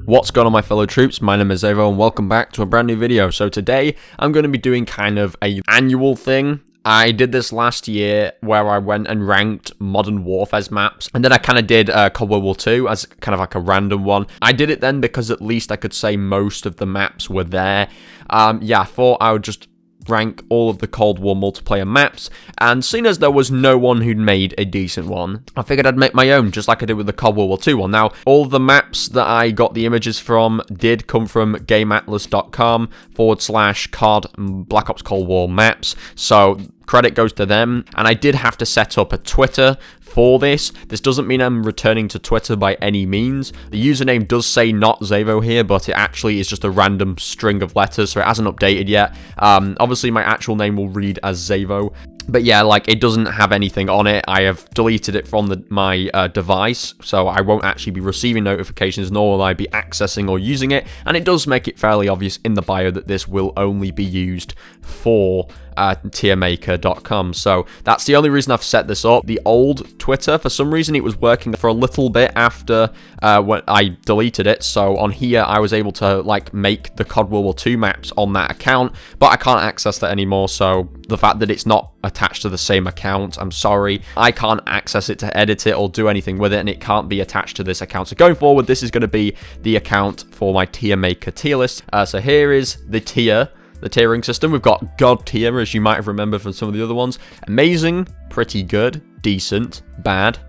What's going on, my fellow troops? My name is Xavvo and welcome back to a brand new video. So today I'm going to be doing kind of a annual thing. I did this last year where I went and ranked Modern Warfare's maps, and then I kind of did Cold War 2 as kind of like a random one. I did it then because at least I could say most of the maps were there. Yeah, I thought I would just rank all of the Cold War multiplayer maps, and seeing as there was no one who'd made a decent one, I figured I'd make my own, just like I did with the Cold War 2 one. Now, all the maps that I got the images from did come from GameAtlas.com/COD Black Ops Cold War maps, so credit goes to them. And I did have to set up a Twitter for this. This doesn't mean I'm returning to Twitter by any means. The username does say not Xavvo here, but it actually is just a random string of letters, so it hasn't updated yet. Obviously, my actual name will read as Xavvo. But yeah, like, it doesn't have anything on it. I have deleted it from my device, so I won't actually be receiving notifications, nor will I be accessing or using it. And it does make it fairly obvious in the bio that this will only be used for tiermaker.com. So that's the only reason I've set this up. The old Twitter, for some reason, it was working for a little bit after when I deleted it. So on here, I was able to like make the COD World War II maps on that account, but I can't access that anymore. So the fact that it's not attached to the same account, I'm sorry, I can't access it to edit it or do anything with it, and it can't be attached to this account. So going forward, this is going to be the account for my tier maker tier list. So here is the tiering system. We've got God tier, as you might have remembered from some of the other ones. Amazing, pretty good, decent, bad,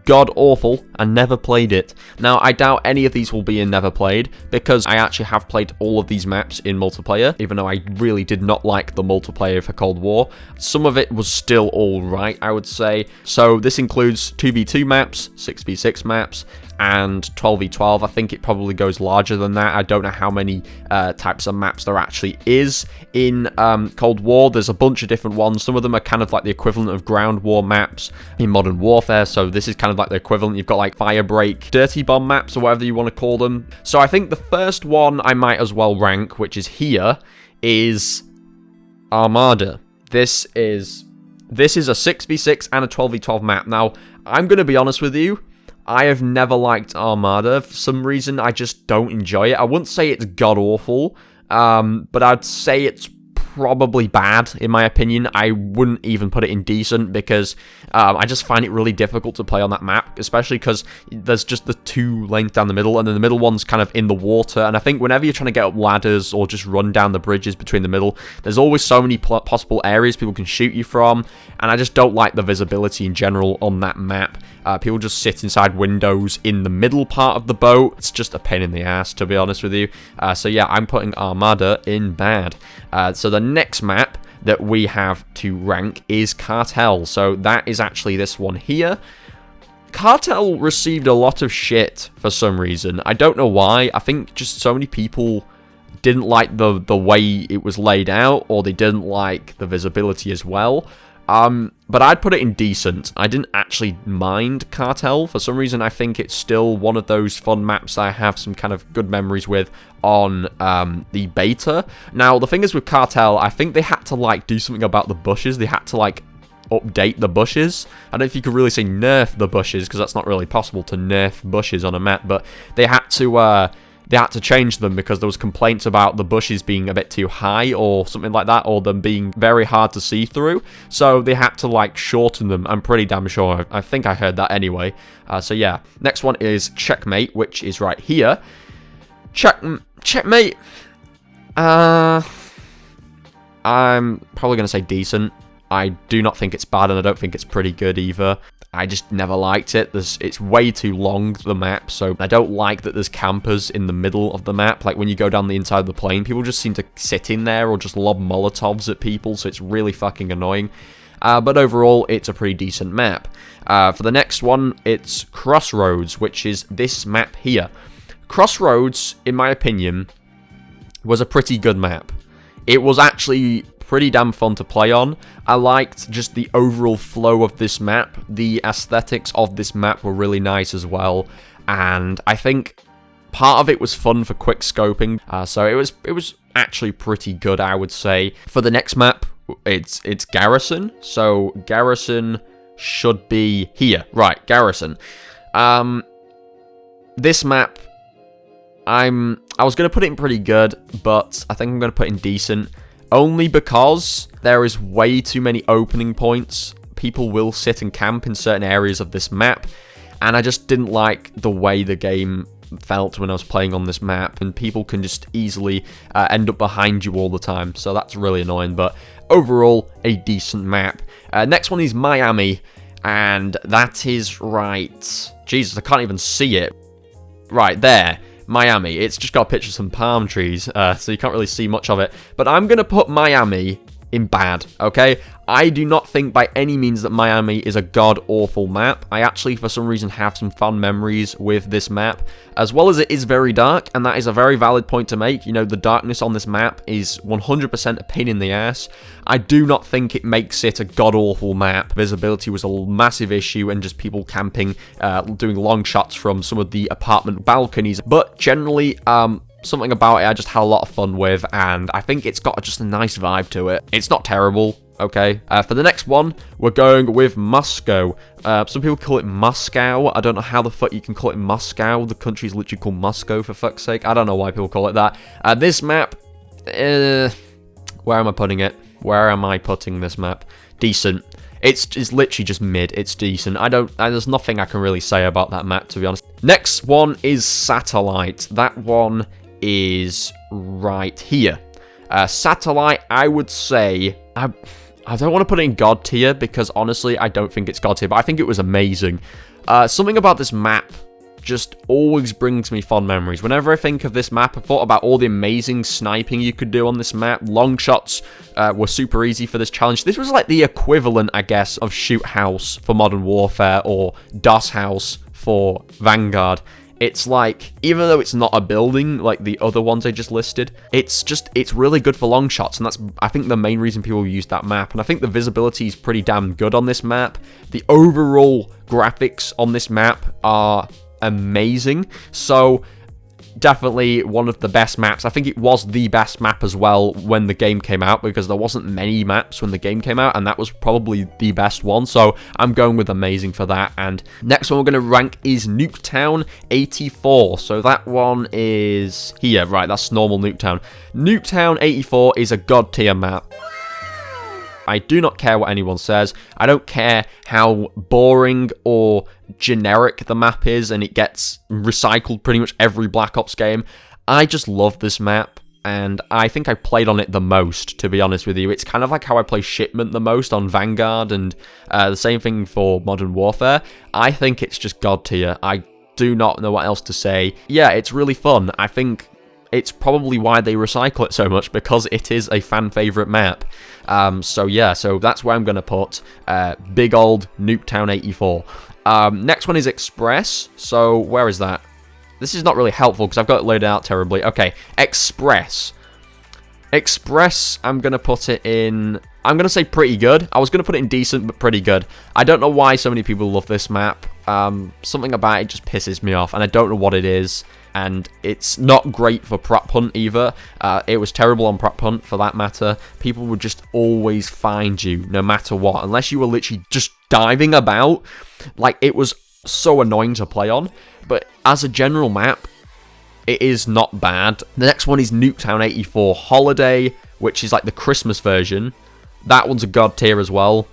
God awful, and never played it. Now, I doubt any of these will be in never played, because I actually have played all of these maps in multiplayer, even though I really did not like the multiplayer for Cold War. Some of it was still alright, I would say. So this includes 2v2 maps, 6v6 maps, and 12v12. I think it probably goes larger than that. I don't know how many types of maps there actually is in Cold War. There's a bunch of different ones. Some of them are kind of like the equivalent of ground war maps in Modern Warfare, so this is kind of like the equivalent. You've got like Firebreak, Dirty Bomb maps, or whatever you want to call them. So I think the first one I might as well rank, which is here, is Armada. This is a 6v6 and a 12v12 map. Now, I'm going to be honest with you, I have never liked Armada. For some reason, I just don't enjoy it. I wouldn't say it's god-awful, but I'd say it's probably bad, in my opinion. I wouldn't even put it in decent, because I just find it really difficult to play on that map, especially because there's just the two lanes down the middle, and then the middle one's kind of in the water, and I think whenever you're trying to get up ladders or just run down the bridges between the middle, there's always so many possible areas people can shoot you from, and I just don't like the visibility in general on that map. People just sit inside windows in the middle part of the boat. It's just a pain in the ass, to be honest with you. So yeah, I'm putting Armada in bad. So the next map that we have to rank is Cartel. So that is actually this one here. Cartel received a lot of shit for some reason. I don't know why. I think just so many people didn't like the way it was laid out, or they didn't like the visibility as well. But I'd put it in decent. I didn't actually mind Cartel. For some reason, I think it's still one of those fun maps that I have some kind of good memories with on the beta. Now, the thing is with Cartel, I think they had to, like, do something about the bushes. They had to, like, update the bushes. I don't know if you could really say nerf the bushes, because that's not really possible to nerf bushes on a map, but they had to change them because there was complaints about the bushes being a bit too high or something like that, or them being very hard to see through. So they had to, like, shorten them. I'm pretty damn sure. I think I heard that anyway. So yeah. Next one is Checkmate, which is right here. Checkmate. I'm probably going to say decent. I do not think it's bad, and I don't think it's pretty good either. I just never liked it. It's way too long, the map, so I don't like that there's campers in the middle of the map. Like, when you go down the inside of the plane, people just seem to sit in there or just lob Molotovs at people, so it's really fucking annoying. But overall, it's a pretty decent map. For the next one, it's Crossroads, which is this map here. Crossroads, in my opinion, was a pretty good map. It was actually pretty damn fun to play on. I liked just the overall flow of this map. The aesthetics of this map were really nice as well, and I think part of it was fun for quick scoping. So it was actually pretty good, I would say. For the next map, it's Garrison. So Garrison should be here. Right, Garrison. This map I was going to put it in pretty good, but I think I'm going to put in decent. Only because there is way too many opening points. People will sit and camp in certain areas of this map. And I just didn't like the way the game felt when I was playing on this map. And people can just easily end up behind you all the time. So that's really annoying. But overall, a decent map. Next one is Miami. And that is right. Jesus, I can't even see it. Right, there. Miami. It's just got a picture of some palm trees, so you can't really see much of it. But I'm going to put Miami in bad, okay? I do not think by any means that Miami is a god-awful map. I actually, for some reason, have some fun memories with this map, as well as it is very dark, and that is a very valid point to make. You know, the darkness on this map is 100% a pain in the ass. I do not think it makes it a god-awful map. Visibility was a massive issue, and just people camping, doing long shots from some of the apartment balconies. But generally, something about it I just had a lot of fun with, and I think it's got just a nice vibe to it. It's not terrible, okay? For the next one, we're going with Moscow. Some people call it Moscow. I don't know how the fuck you can call it Moscow. The country's literally called Moscow, for fuck's sake. I don't know why people call it that. This map, where am I putting it? Where am I putting this map? Decent. It's literally just mid. It's decent. There's nothing I can really say about that map, to be honest. Next one is Satellite. That one is right here. Satellite, I would say, I don't want to put it in God tier because honestly, I don't think it's God tier, but I think it was amazing. Something about this map just always brings me fond memories. Whenever I think of this map, I thought about all the amazing sniping you could do on this map. Long shots were super easy for this challenge. This was like the equivalent, I guess, of Shoot House for Modern Warfare or DOS House for Vanguard. It's like, even though it's not a building like the other ones I just listed, it's really good for long shots, and that's, I think, the main reason people use that map. And I think the visibility is pretty damn good on this map. The overall graphics on this map are amazing, so definitely one of the best maps. I think it was the best map as well when the game came out, because there wasn't many maps when the game came out, and that was probably the best one, so I'm going with amazing for that. And next one we're going to rank is Nuketown 84, so that one is here, right? That's normal Nuketown. Nuketown 84 is a god tier map. I do not care what anyone says. I don't care how boring or generic the map is, and it gets recycled pretty much every Black Ops game. I just love this map, and I think I played on it the most, to be honest with you. It's kind of like how I play Shipment the most on Vanguard, and the same thing for Modern Warfare. I think it's just god tier. I do not know what else to say. Yeah, it's really fun. I think it's probably why they recycle it so much, because it is a fan favorite map. So yeah, so that's where I'm going to put big old Nuketown 84. Next one is Express. So where is that? This is not really helpful because I've got it laid out terribly. Okay, Express. Express, I'm going to put it in, I'm going to say pretty good. I was going to put it in decent, but pretty good. I don't know why so many people love this map. Something about it just pisses me off, and I don't know what it is. And it's not great for prop hunt either. It was terrible on prop hunt, for that matter. People would just always find you, no matter what. Unless you were literally just diving about. Like, it was so annoying to play on. But as a general map, it is not bad. The next one is Nuketown 84 Holiday, which is like the Christmas version. That one's a god tier as well.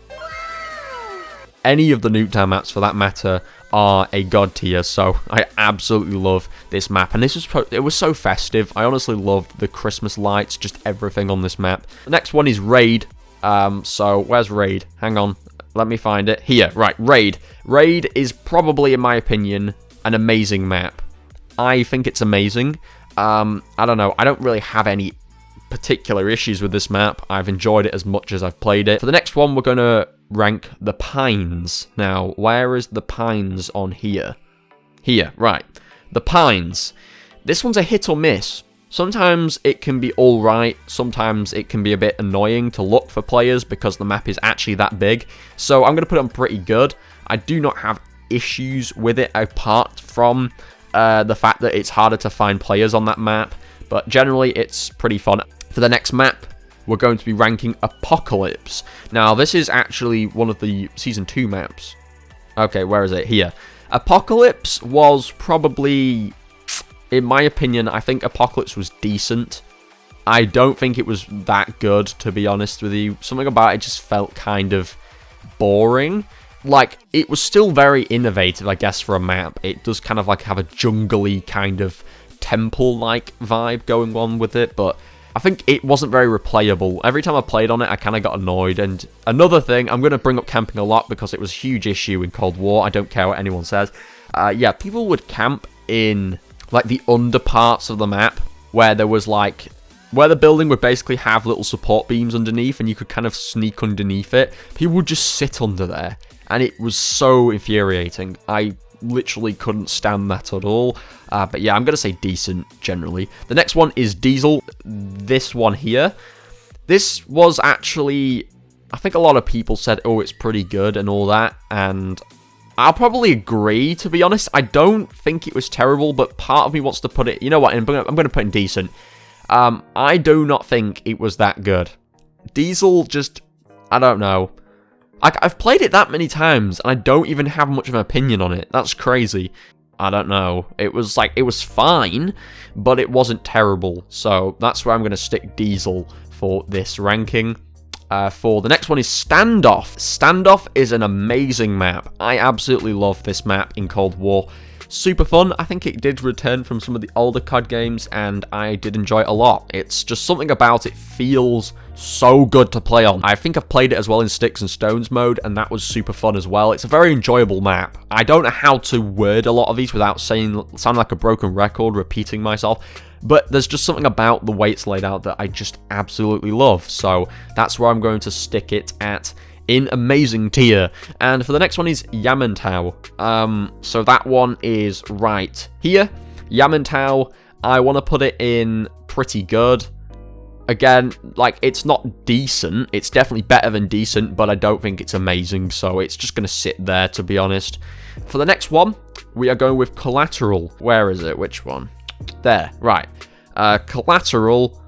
Any of the Nuketown maps, for that matter, are a god tier, so I absolutely love this map. And this was so festive. I honestly loved the Christmas lights, just everything on this map. The next one is Raid. So where's Raid? Hang on, let me find it. Here, right, Raid. Raid is probably, in my opinion, an amazing map. I think it's amazing. I don't know, I don't really have any particular issues with this map. I've enjoyed it as much as I've played it. For the next one, we're going to rank the Pines. Now, where is the Pines on here? Here, right. The Pines. This one's a hit or miss. Sometimes it can be alright, sometimes it can be a bit annoying to look for players because the map is actually that big. So I'm going to put it on pretty good. I do not have issues with it apart from the fact that it's harder to find players on that map. But generally, it's pretty fun. For the next map, we're going to be ranking Apocalypse. Now, this is actually one of the Season 2 maps. Okay, where is it? Here. Apocalypse was probably in my opinion, I think Apocalypse was decent. I don't think it was that good, to be honest with you. Something about it just felt kind of boring. Like, it was still very innovative, I guess, for a map. It does kind of like have a jungly kind of temple-like vibe going on with it, but I think it wasn't very replayable. Every time I played on it, I kind of got annoyed. And another thing, I'm going to bring up camping a lot because it was a huge issue in Cold War. I don't care what anyone says. Yeah, people would camp in, like, the under parts of the map where there was, like, where the building would basically have little support beams underneath and you could kind of sneak underneath it. People would just sit under there, and it was so infuriating. I literally couldn't stand that at all. But yeah, I'm going to say decent, generally. The next one is Diesel. This one here. This was actually, I think a lot of people said, oh, it's pretty good and all that, and I'll probably agree, to be honest. I don't think it was terrible, but part of me wants to put it, you know what, I'm going to put in decent. I do not think it was that good. Diesel just, I don't know. I've played it that many times, and I don't even have much of an opinion on it. That's crazy. I don't know. It was like, it was fine, but it wasn't terrible. So that's where I'm going to stick Diesel for this ranking. For the next one is Standoff. Standoff is an amazing map. I absolutely love this map in Cold War. Super fun. I think it did return from some of the older COD games, and I did enjoy it a lot. It's just something about it feels so good to play on. I think I've played it as well in Sticks and Stones mode, and that was super fun as well. It's a very enjoyable map. I don't know how to word a lot of these without sounding like a broken record, repeating myself, but there's just something about the way it's laid out that I just absolutely love. So that's where I'm going to stick it at in amazing tier. And for the next one is Yamantau. So that one is right here. Yamantau, I want to put it in pretty good. Again, like, it's not decent. It's definitely better than decent, but I don't think it's amazing, so it's just going to sit there, to be honest. For the next one, we are going with Collateral. Where is it? Which one? There, right. Collateral,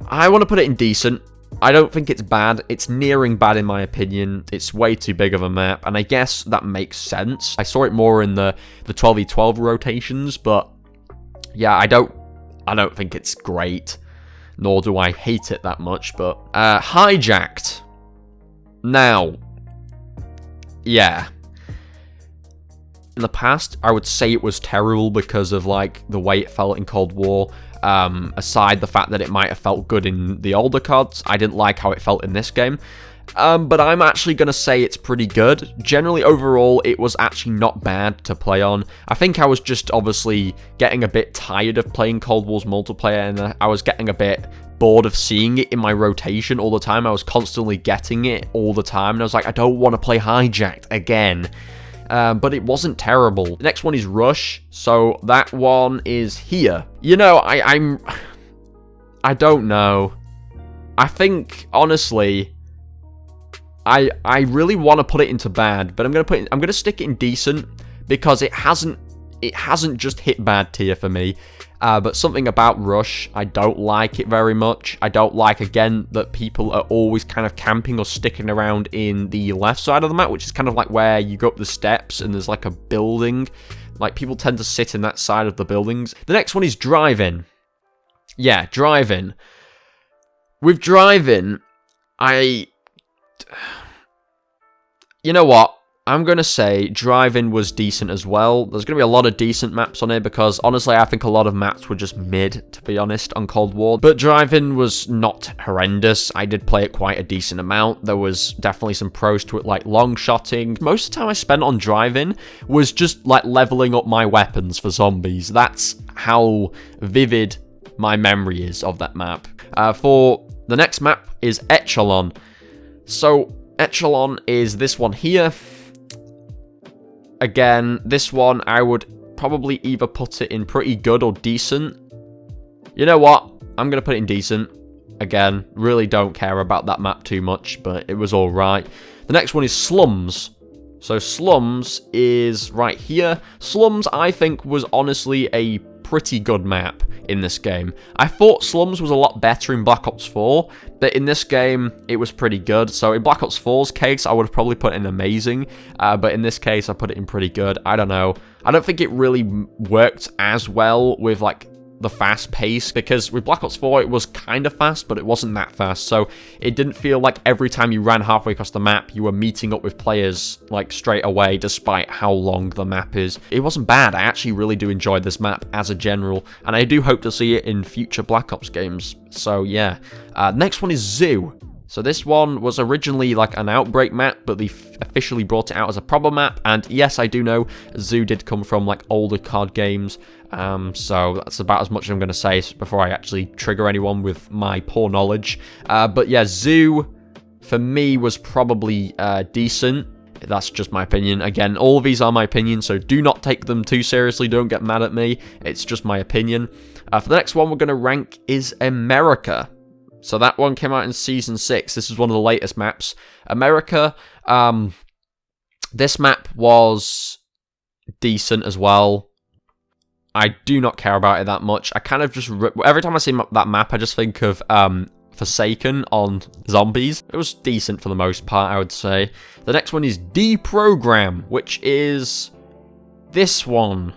I want to put it in decent. I don't think it's bad. It's nearing bad in my opinion. It's way too big of a map, and I guess that makes sense. I saw it more in the 12v12 rotations, but yeah, I don't think it's great, nor do I hate it that much. But Hijacked. Now, yeah. In the past, I would say it was terrible because of, like, the way it felt in Cold War. Aside the fact that it might have felt good in the older CODs, I didn't like how it felt in this game. But I'm actually going to say it's pretty good. Generally, overall, it was actually not bad to play on. I think I was just obviously getting a bit tired of playing Cold War's multiplayer, and I was getting a bit bored of seeing it in my rotation all the time. I was constantly getting it all the time, and I was like, I don't want to play Hijacked again. But it wasn't terrible. The next one is Rush, so that one is here. You know, I don't know. I think, honestly, I really want to put it into bad, but I'm gonna stick it in decent because it hasn't just hit bad tier for me. But something about Rush, I don't like it very much. I don't like, again, that people are always kind of camping or sticking around in the left side of the map, which is kind of like where you go up the steps and there's like a building. Like, people tend to sit in that side of the buildings. The next one is Drive-In. Yeah, Drive-In. With Drive-In, you know what? I'm going to say Drive-In was decent as well. There's going to be a lot of decent maps on here because, honestly, I think a lot of maps were just mid, to be honest, on Cold War. But Drive-In was not horrendous. I did play it quite a decent amount. There was definitely some pros to it, like long-shotting. Most of the time I spent on Drive-In was just, like, leveling up my weapons for zombies. That's how vivid my memory is of that map. For the next map is Echelon. So, Echelon is this one here. Again, this one, I would probably either put it in pretty good or decent. You know what? I'm going to put it in decent. Again, really don't care about that map too much, but it was alright. The next one is Slums. So Slums is right here. Slums, I think, was honestly a pretty good map. in this game. I thought Slums was a lot better in Black Ops 4, but in this game, it was pretty good. So in Black Ops 4's case, I would have probably put it in amazing, but in this case, I put it in pretty good. I don't know. I don't think it really worked as well with, like, the fast pace, because with Black Ops 4 it was kind of fast, but it wasn't that fast, so it didn't feel like every time you ran halfway across the map you were meeting up with players like straight away, despite how long the map is. It wasn't bad. I actually really do enjoy this map as a general, and I do hope to see it in future Black Ops games. So yeah, next one is Zoo. So this one was originally like an Outbreak map, but they officially brought it out as a proper map. And yes, I do know Zoo did come from like older card games. So that's about as much as I'm going to say before I actually trigger anyone with my poor knowledge. But yeah, Zoo for me was probably decent. That's just my opinion. Again, all of these are my opinion, so do not take them too seriously. Don't get mad at me. It's just my opinion. For the next one we're going to rank is America. So that one came out in Season 6. This is one of the latest maps. America, this map was decent as well. I do not care about it that much. I kind of just... Every time I see that map, I just think of Forsaken on zombies. It was decent for the most part, I would say. The next one is Deprogram, which is this one.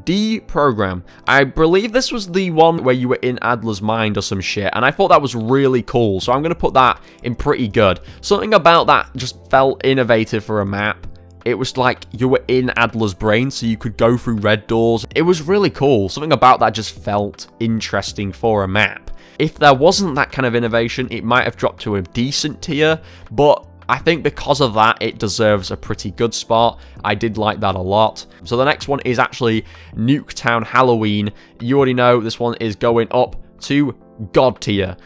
Deprogram. I believe this was the one where you were in Adler's mind or some shit, and I thought that was really cool, so I'm going to put that in pretty good. Something about that just felt innovative for a map. It was like you were in Adler's brain, so you could go through red doors. It was really cool. Something about that just felt interesting for a map. If there wasn't that kind of innovation, it might have dropped to a decent tier, but I think because of that, it deserves a pretty good spot. I did like that a lot. So the next one is actually Nuketown Halloween. You already know this one is going up to God tier.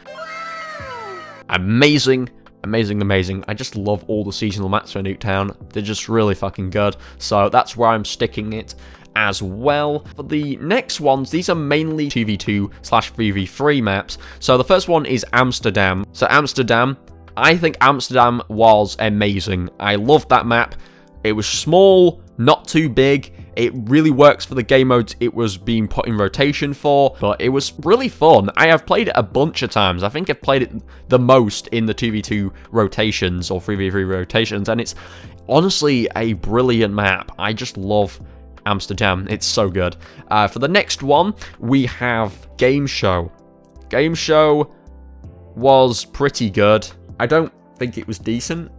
Amazing. Amazing, amazing. I just love all the seasonal maps for Nuketown. They're just really fucking good. So that's where I'm sticking it as well. For the next ones, these are mainly 2v2/3v3 maps. So the first one is Amsterdam. So Amsterdam, I think Amsterdam was amazing. I loved that map. It was small, not too big. It really works for the game modes it was being put in rotation for, but it was really fun. I have played it a bunch of times. I think I've played it the most in the 2v2 rotations or 3v3 rotations, and it's honestly a brilliant map. I just love Amsterdam. It's so good. For the next one, we have Game Show. Game Show was pretty good. I don't think it was decent,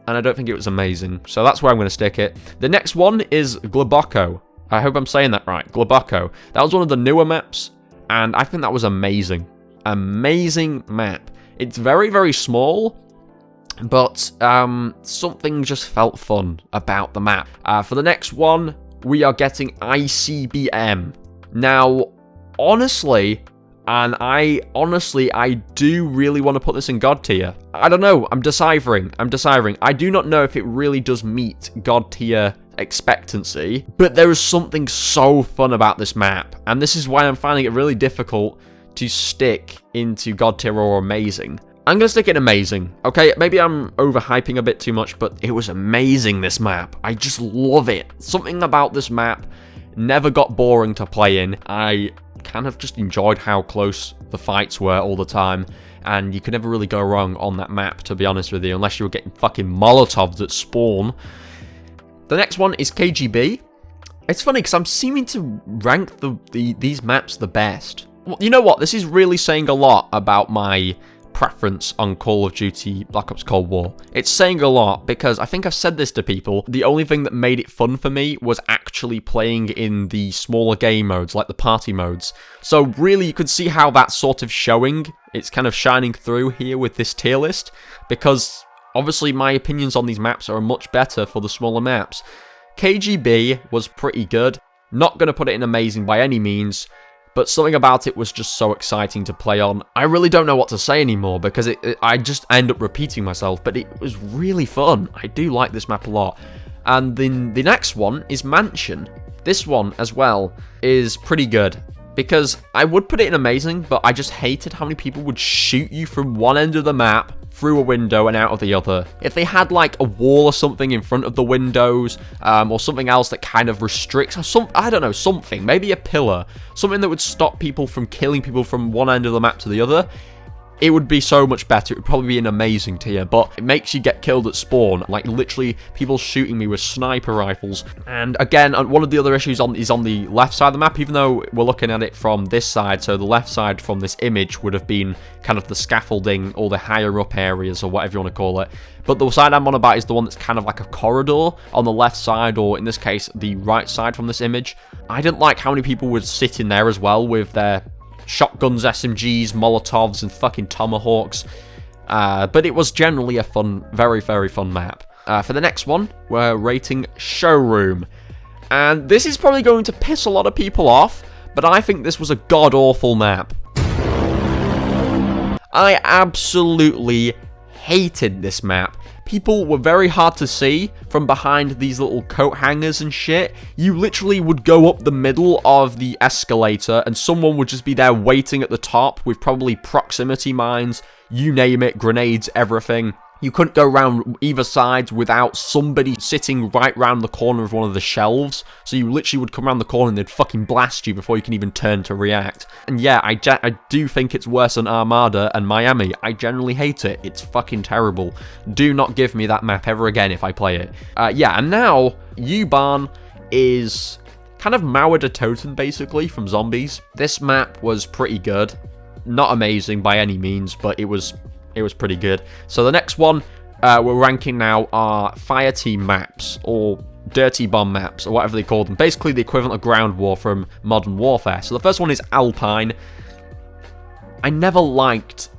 and I don't think it was amazing. So that's where I'm going to stick it. The next one is Globoko. I hope I'm saying that right. Globoko. That was one of the newer maps, and I think that was amazing. Amazing map. It's very, very small, but something just felt fun about the map. For the next one, we are getting ICBM. Now, honestly... And I do really want to put this in God tier. I don't know. I'm deciphering. I do not know if it really does meet God tier expectancy, but there is something so fun about this map. And this is why I'm finding it really difficult to stick into God tier or amazing. I'm going to stick in amazing. Okay, maybe I'm overhyping a bit too much, but it was amazing, this map. I just love it. Something about this map never got boring to play in. I kind of just enjoyed how close the fights were all the time, and you could never really go wrong on that map, to be honest with you, unless you were getting fucking Molotovs at spawn. The next one is KGB. It's funny because I'm seeming to rank these maps the best. Well, you know what? This is really saying a lot about my preference on Call of Duty Black Ops Cold War. It's saying a lot because I think I've said this to people. The only thing that made it fun for me was actually playing in the smaller game modes, like the party modes. So really, you could see how that's sort of showing. It's kind of shining through here with this tier list, because obviously my opinions on these maps are much better for the smaller maps. KGB was pretty good. Not going to put it in amazing by any means, but something about it was just so exciting to play on. I really don't know what to say anymore, because I just end up repeating myself, but it was really fun. I do like this map a lot. And then the next one is Mansion. This one, as well, is pretty good, because I would put it in amazing, but I just hated how many people would shoot you from one end of the map through a window and out of the other. If they had like a wall or something in front of the windows, or something else that kind of restricts, I don't know, something, maybe a pillar, something that would stop people from killing people from one end of the map to the other, it would be so much better. It would probably be an amazing tier, but it makes you get killed at spawn. Like, literally, people shooting me with sniper rifles. And again, one of the other issues is on the left side of the map, even though we're looking at it from this side. So the left side from this image would have been kind of the scaffolding or the higher up areas or whatever you want to call it. But the side I'm on about is the one that's kind of like a corridor on the left side, or in this case, the right side from this image. I didn't like how many people would sit in there as well with their shotguns, SMGs, Molotovs, and fucking Tomahawks. But it was generally a fun, very, very fun map. For the next one, we're rating Showroom. And this is probably going to piss a lot of people off, but I think this was a god-awful map. I absolutely hated this map. People were very hard to see from behind these little coat hangers and shit. You literally would go up the middle of the escalator and someone would just be there waiting at the top with probably proximity mines, you name it, grenades, everything. You couldn't go around either side without somebody sitting right round the corner of one of the shelves. So you literally would come around the corner and they'd fucking blast you before you can even turn to react. And yeah, I do think it's worse than Armada and Miami. I generally hate it. It's fucking terrible. Do not give me that map ever again if I play it. Yeah, and now U-Bahn is kind of Mauer Totem basically from Zombies. This map was pretty good. Not amazing by any means, but it was pretty good. So the next one we're ranking now are fire team maps, or dirty bomb maps, or whatever they call them. Basically the equivalent of ground war from Modern Warfare. So the first one is Alpine. I never liked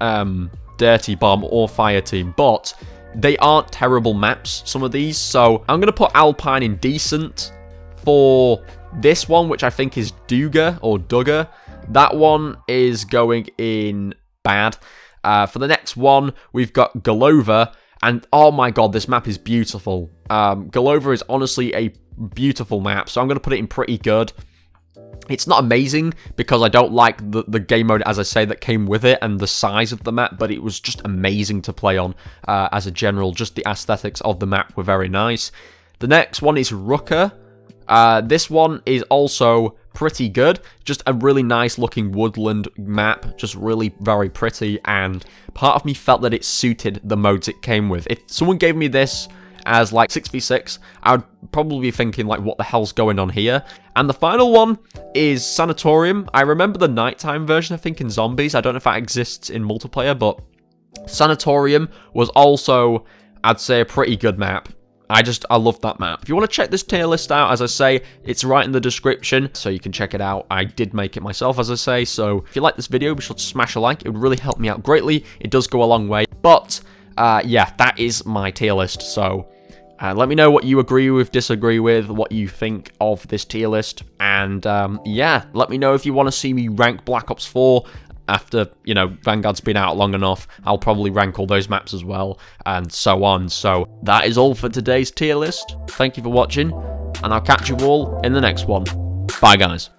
dirty bomb or fire team, but they aren't terrible maps, some of these. So I'm going to put Alpine in decent. For this one, which I think is Duga or Dugga, that one is going in bad. For the next one, we've got Golova, and oh my god, this map is beautiful. Golova is honestly a beautiful map, so I'm going to put it in pretty good. It's not amazing, because I don't like the game mode, as I say, that came with it, and the size of the map, but it was just amazing to play on as a general. Just the aesthetics of the map were very nice. The next one is Rucker. This one is also pretty good. Just a really nice looking woodland map, just really very pretty, and part of me felt that it suited the modes it came with. If someone gave me this as like 6v6, I would probably be thinking like, what the hell's going on here? And the final one is Sanatorium. I remember the nighttime version, I think, in Zombies. I don't know if that exists in multiplayer, but Sanatorium was also, I'd say, a pretty good map. I love that map. If you want to check this tier list out, as I say, it's right in the description, so you can check it out. I did make it myself, as I say, so if you like this video, be sure to smash a like. It would really help me out greatly. It does go a long way. But, yeah, that is my tier list, so let me know what you agree with, disagree with, what you think of this tier list, and, yeah, let me know if you want to see me rank Black Ops 4, after, you know, Vanguard's been out long enough. I'll probably rank all those maps as well, and so on. So that is all for today's tier list. Thank you for watching, and I'll catch you all in the next one. Bye, guys.